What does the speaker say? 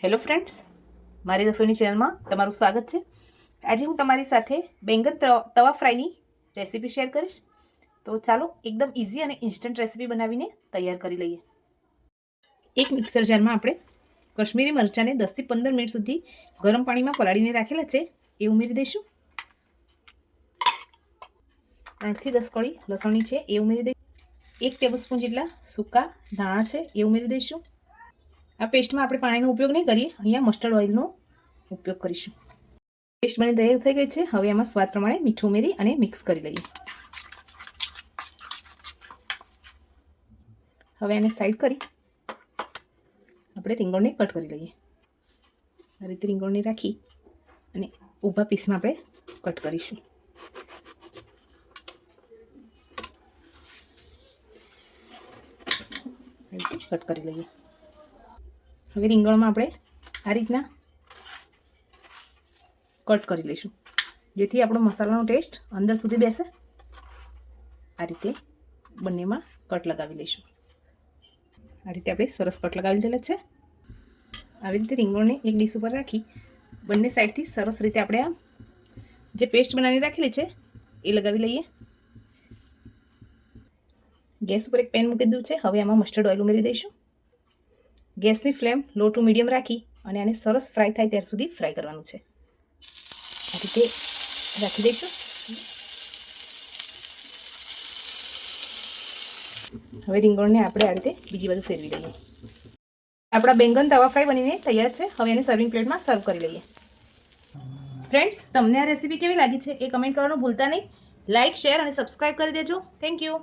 Hello friends, મારી રસોઈની ચેનલમાં તમારું સ્વાગત છે। આજે હું તમારી સાથે બેંગન તવા ફ્રાયની રેસીપી શેર કરીશ। તો ચાલો એકદમ ઇઝી અને ઇન્સ્ટન્ટ રેસીપી બનાવીને તૈયાર કરી લઈએ। એક મિક્સર જારમાં આપણે કશ્મીરી મરચાંને 10 થી 15 મિનિટ સુધી ગરમ પાણીમાં પલાળીને રાખેલા છે એ ઉમેરી દઈશું। 8 થી 10 કળી લસણની છે એ ઉમેરી દઈશું। 1 ટેબલસ્પૂન જેટલા સૂકા ધાણા છે એ ઉમેરી દઈશું। આ પેસ્ટમાં આપણે પાણીનો ઉપયોગ નહીં કરીએ, અહીંયા મસ્ટર્ડ ઓઇલનો ઉપયોગ કરીશું। પેસ્ટ બની તૈયાર થઈ ગઈ છે। હવે એમાં સ્વાદ પ્રમાણે મીઠું ઉમેરી અને મિક્સ કરી લઈએ। હવે આને સાઈડ કરી આપણે રીંગણને કટ કરી લઈએ। આ રીતે રીંગણને રાખી અને ઊભા પીસમાં આપણે કટ કરીશું। કટ કરી લઈએ। હવે રીંગણમાં આપણે આ રીતના કટ કરી લઈશું, જેથી આપણો મસાલાનો ટેસ્ટ અંદર સુધી બેસે। આ રીતે બંનેમાં કટ લગાવી લઈશું। આ રીતે આપણે સરસ કટ લગાવી દીધેલા છે। આવી રીતે રીંગણને એક ડીશ ઉપર રાખી બંને સાઈડથી સરસ રીતે આપણે આ જે પેસ્ટ બનાવી રાખેલી છે એ લગાવી લઈએ। ગેસ ઉપર એક પેન મૂકી દીધું છે। હવે આમાં મસ્ટર્ડ ઓઇલ ઉમેરી દઈશું। ગેસની ફ્લેમ લો ટુ મીડિયમ રાખી અને આને સરસ ફ્રાય થાય ત્યાર સુધી ફ્રાય કરવાનું છે। આ રીતે રાખી દઈશું। હવે રીંગણને આપણે આ રીતે બીજી બાજુ ફેરવી લઈએ। આપણા બેંગન તવા ફ્રાય બનીને તૈયાર છે। હવે એને સર્વિંગ પ્લેટમાં સર્વ કરી લઈએ। ફ્રેન્ડ્સ, તમને આ રેસીપી કેવી લાગી છે એ કમેન્ટ કરવાનું ભૂલતા નહીં। લાઇક, શેર અને સબસ્ક્રાઈબ કરી દેજો। Thank you.